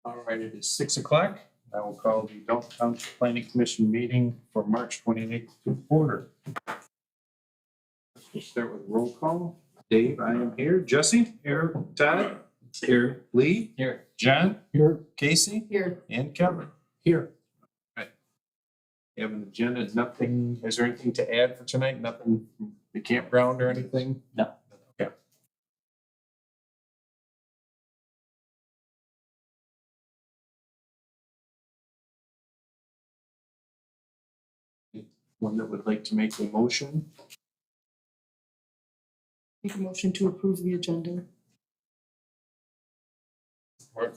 All right, it is 6 o'clock. I will call the Dalton Township Planning Commission meeting for March 28th to order. We'll start with roll call. Dave, I am here. Jesse? Here. Todd? Here. Lee? Here. John? Here. Casey? Here. And Kevin? Here. All right. You have an agenda, nothing, is there anything to add for tonight? Nothing from the campground or anything? No. Okay. One that would like to make a motion? Make a motion to approve the agenda. Or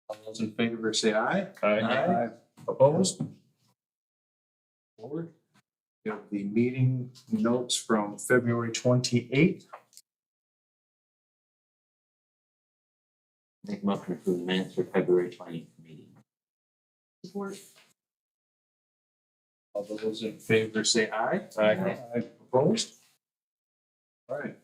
all those in favor say aye. Aye. Opposed? Forward. We have the meeting notes from February 28th. Make a motion to approve the minutes for February 20th meeting. Support. All those in favor say aye. Aye. Opposed? All right.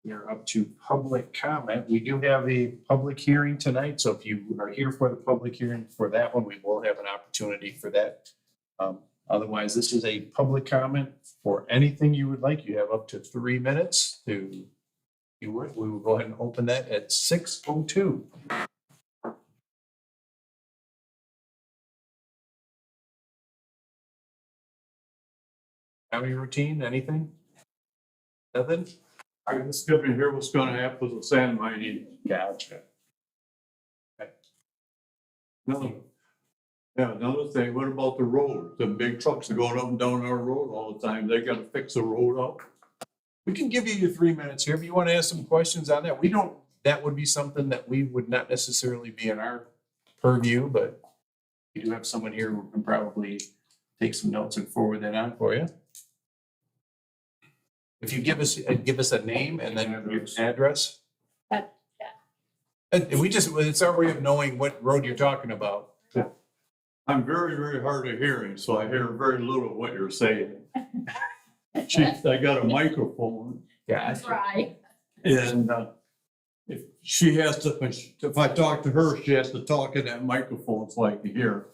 We are up to public comment. We do have a public hearing tonight, so if you are here for the public hearing for that one, we will have an opportunity for that. Otherwise, this is a public comment for anything you would like. You have up to 3 minutes to do it. We will go ahead and open that at 6:02. County routine, anything? Nothing? I'm just gonna hear what's gonna happen with the sand mining. Gotcha. Another thing, what about the road? The big trucks are going up and down our road all the time. They gotta fix the road up. We can give you your 3 minutes here. If you want to ask some questions on that, that would be something that we would not necessarily be in our purview, but we do have someone here who can probably take some notes and forward that on for you. If you give us a name and then your address. And it's our way of knowing what road you're talking about. I'm very, very hard of hearing, so I hear very little of what you're saying. I got a microphone Yeah. Try. and if she has to, if I talk to her, she has to talk in that microphone so I can hear.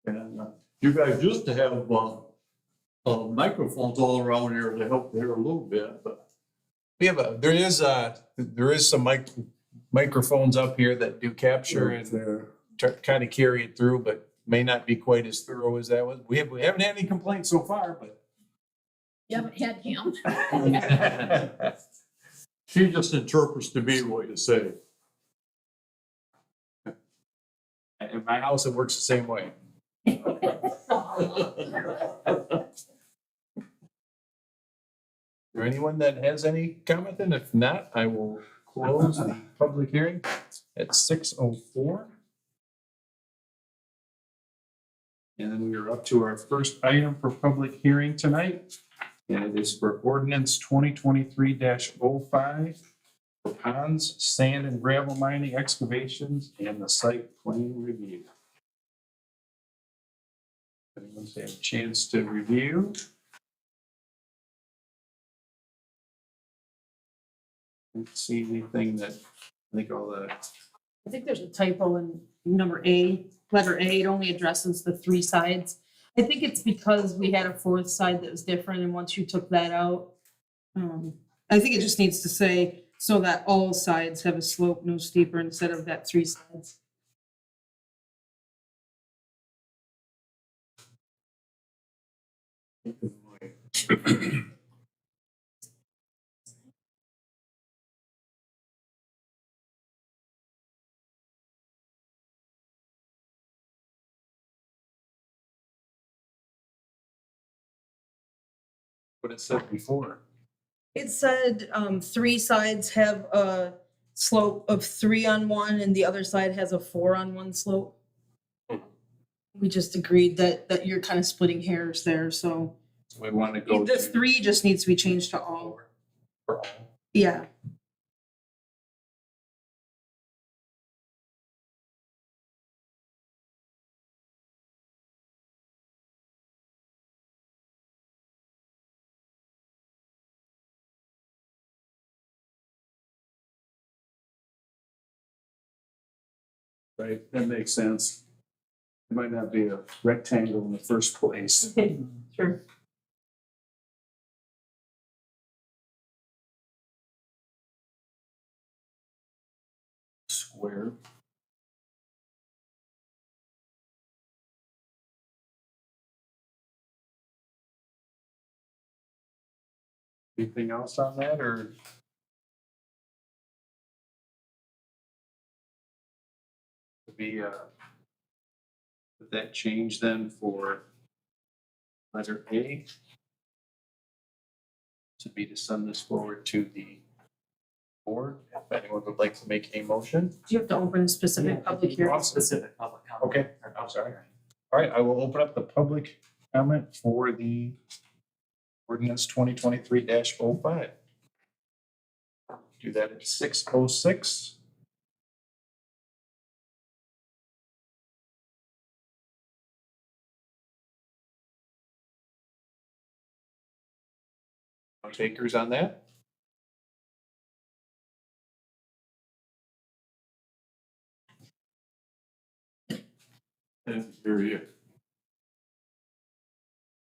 And you guys used to have microphones all around here to help hear a little bit, but We have there is some microphones up here that do capture and kind of carry it through, but may not be quite as thorough as that was. We haven't had any complaints so far, but. You haven't had him. she just interprets to me what you say. In my house, it works the same way. Is there anyone that has any comment? And if not, I will close the public hearing at 6:04. And then we are up to our first item for public hearing tonight. And it is for ordinance 2023-05 for ponds, sand and gravel mining excavations and the site plan review. Anyone's had a chance to review? Don't see anything that, I think all the, I think there's a typo in number A, letter A. It only addresses the 3 sides. I think it's because we had a 4th side that was different, and once you took that out, I think it just needs to say so that all sides have a slope no steeper instead of that 3 sides. what it said before. It said 3 sides have a slope of 3 on one and the other side has a 4 on one slope. We just agreed that you're kind of splitting hairs there, so So we want to go the to 3 just needs to be changed to all. for all. Yeah. Right, that makes sense. It might not be a rectangle in the first place. Sure. Square. Anything else on that, or? To be, would that change then for letter A? To be to send this forward to the board, if anyone would like to make a motion? Do you have to open a specific public hearing? Specific public comment. Okay, I'm sorry. All right, I will open up the public comment for the ordinance 2023-05. Do that at 6:06. No takers on that? And here you.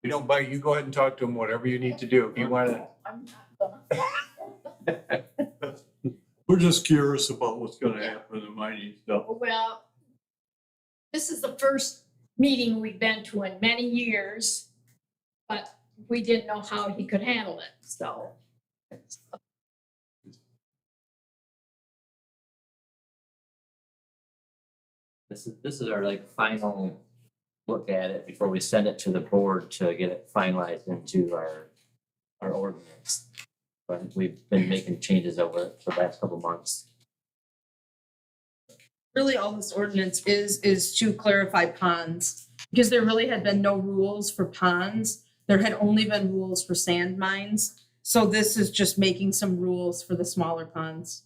We don't bite, you go ahead and talk to them, whatever you need to do. If you wanna, I'm not gonna. We're just curious about what's gonna happen in mining stuff. Well, this is the first meeting we've been to in many years, but we didn't know how he could handle it, so. This is our like final look at it before we send it to the board to get it finalized into our ordinance. But we've been making changes over it for the last couple months. Really, all this ordinance is to clarify ponds. Because there really had been no rules for ponds. There had only been rules for sand mines. So this is just making some rules for the smaller ponds.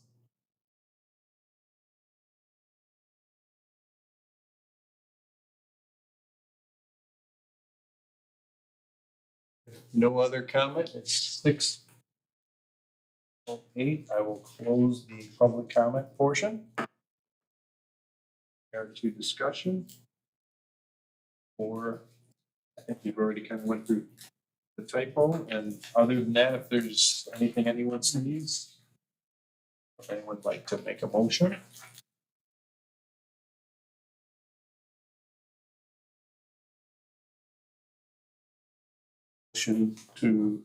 no other comment, it's 6:08. I will close the public comment portion. Regard to discussion. Or I think you've already kind of went through the typo, and other than that, if there's anything anyone needs, if anyone would like to make a motion. Motion to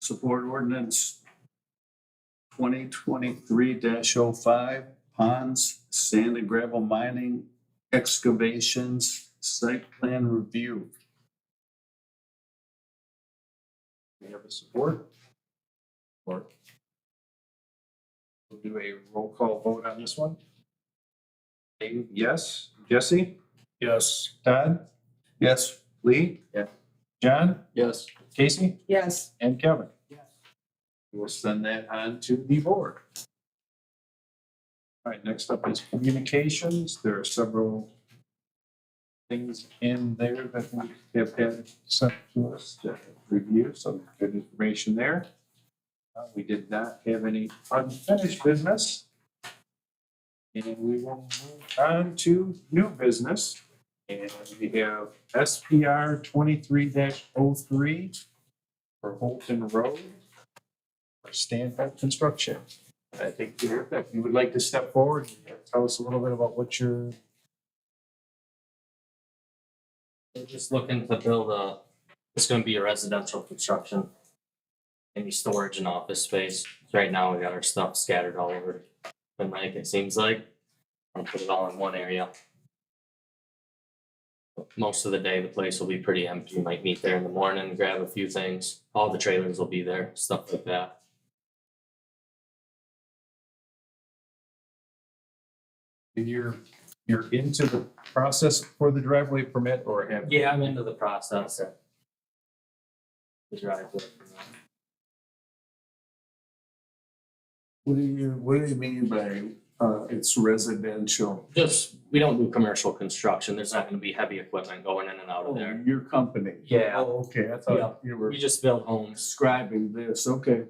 support ordinance 2023-05, ponds, sand and gravel mining, excavations, site plan review. We have a support. Or we'll do a roll call vote on this one. Dave, yes. Jesse? Yes. Todd? Yes. Lee? Yeah. John? Yes. Casey? Yes. And Kevin? Yes. We'll send that on to the board. All right, next up is communications. There are several things in there that we have had sent to us to review, some good information there. We did not have any unfinished business. And we will move on to new business. And we have SPR 23-03 for Holton Road for Stanhope Construction. I think Peter, if you would like to step forward, and tell us a little bit about what you're. We're just looking to build it's gonna be a residential construction. Any storage and office space. Right now, we got our stuff scattered all over the lake, it seems like. I'll put it all in one area. Most of the day, the place will be pretty empty. You might meet there in the morning, grab a few things. All the trailers will be there, stuff like that. You're into the process for the driveway permit, or have? Yeah, I'm into the process. The driveway. What do you mean by it's residential? Just, we don't do commercial construction. There's not gonna be heavy equipment going in and out of Oh, there. your company? Yeah. Oh, okay, I thought you were We just build homes. describing this, okay.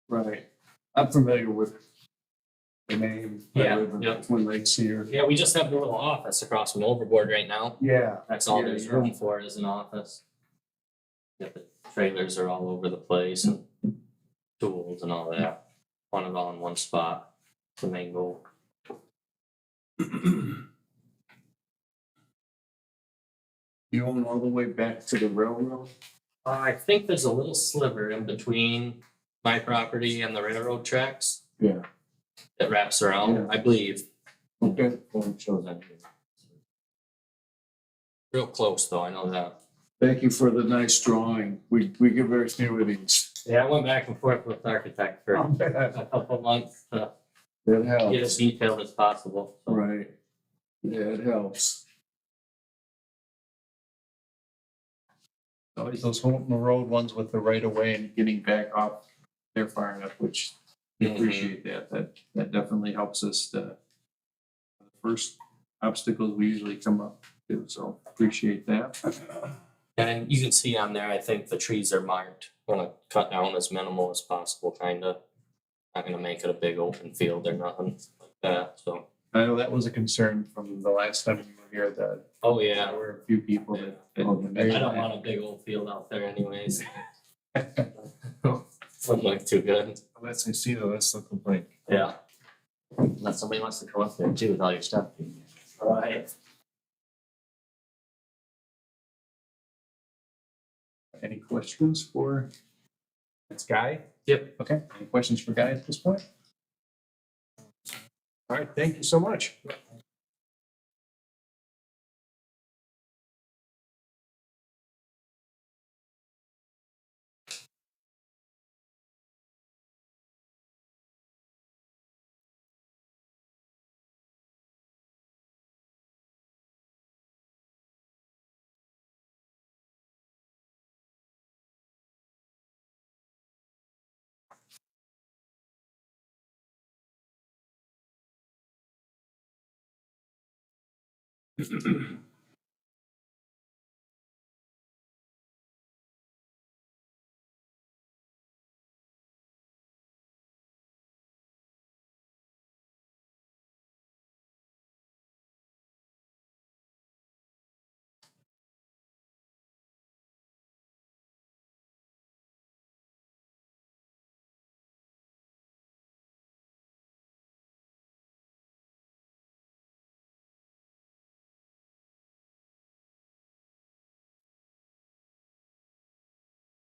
Right, I'm familiar with The name. Yeah, I live in yeah. Twin Lakes here. Yeah, we just have the little office across from Overboard right now. Yeah. That's all Yeah, there's yeah. room for is an office. Yeah, the trailers are all over the place and tools and all that. Want it all in one spot. The main goal. You own all the way back to the railroad? I think there's a little sliver in between my property and the railroad tracks Yeah. that wraps around, Yeah. I believe. Okay. Form shows on here. Real close though, I know that. Thank you for the nice drawing. We get very few of these. Yeah, I went back and forth with the architect for a couple months to That get as helps, detailed as possible. So, right. Yeah, it helps. Always those Holton Road ones with the right of way and getting back off there far enough, which we Mhm. appreciate that. That definitely helps us to. The first obstacles we usually come up to, so appreciate that. And you can see on there, I think the trees are marked. Wanna cut down as minimal as possible, kinda. Not gonna make it a big open field or nothing like that, so. I know that was a concern from the last time we were here, that Oh, there yeah. were a few people that. I don't want a big old field out there anyways. Wouldn't look too good. Let's see though, that's the complaint. Yeah. Unless somebody wants to come up there too with all your stuff. Right. Any questions for? It's Guy? Yep. Okay, any questions for Guy at this point? All right, thank you so much.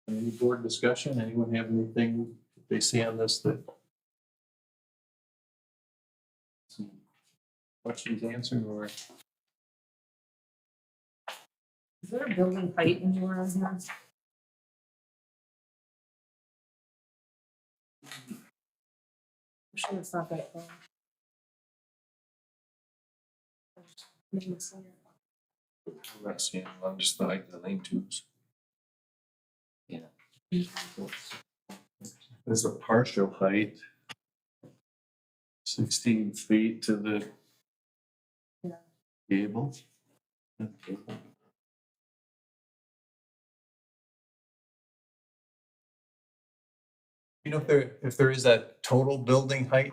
Any board discussion? Anyone have anything they see on this that? Some questions answered or? Is there a building height anywhere on here? I'm sure it's not that far. Maybe it's there. I'm not seeing, I'm just like the name tubes. There's a partial height. 16 feet to the. Yeah. Gable. You know, if there is that total building height?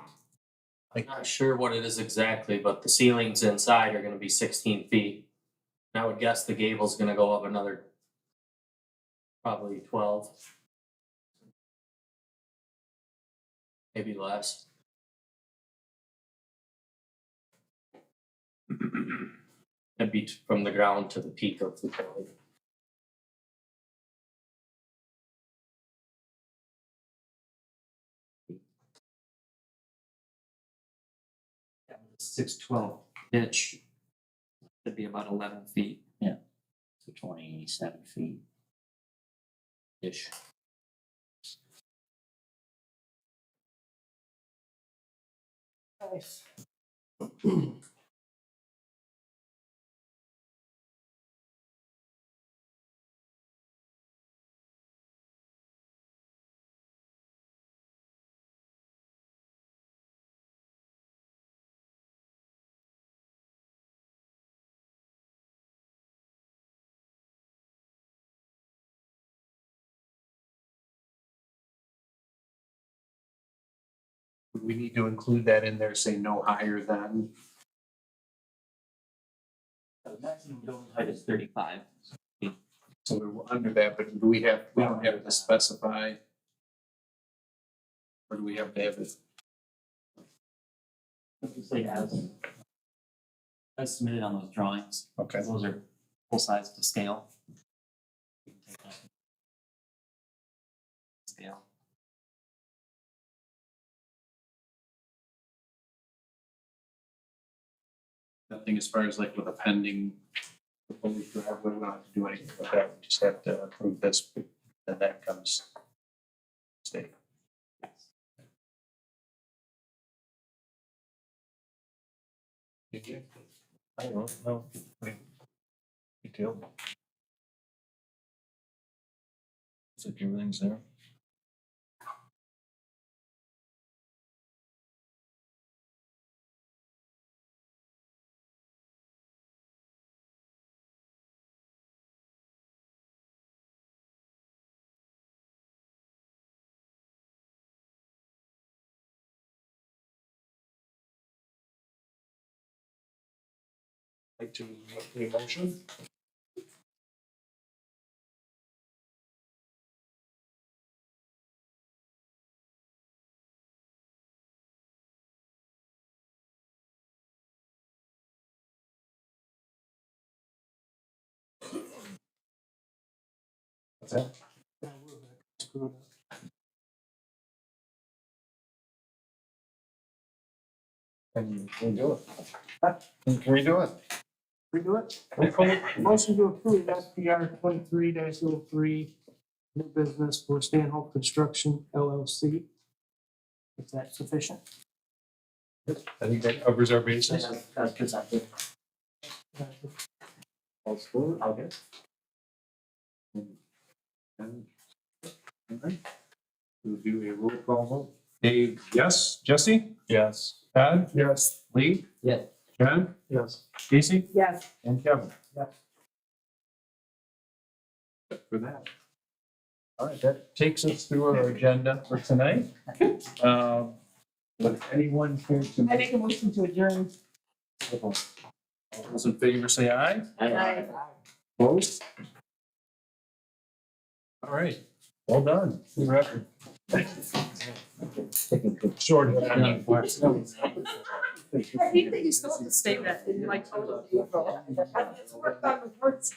I'm not sure what it is exactly, but the ceilings inside are gonna be 16 feet. And I would guess the gable's gonna go up another probably 12. Maybe less. It'd be from the ground to the peak of the building. Yeah, 612 pitch. Should be about 11 feet. Yeah. So 27 feet. Ish. Nice. we need to include that in there, say no higher than. The maximum building height is 35. So we're under that, but we don't have to specify. Or do we have to have it? Let me say as submitted on those drawings. Okay. Those are full size to scale. You can take that. Scale. Nothing as far as like with a pending proposed driveway, we don't have to do anything with that, we just have to approve this, then that comes. State. I don't know, detail. So everything's there. Like to make a motion? What's that? Can we do it? Can we do it? Redo it. Motion to approve SPR 23-03, new business for Stanhope Construction LLC. Is that sufficient? I think that covers our bases. That's presented. I'll get it. We'll do a roll call vote. Dave, yes. Jesse? Yes. Todd? Yes. Lee? Yeah. John? Yes. Casey? Yes. And Kevin? Yes. For that. All right, that takes us through our agenda for tonight. Would anyone care to I make make a motion to adjourn. all those in favor say aye? Aye. Opposed? All right, well done. Good record. Short. I think that you still have to state that in like total April. It's worked on the first.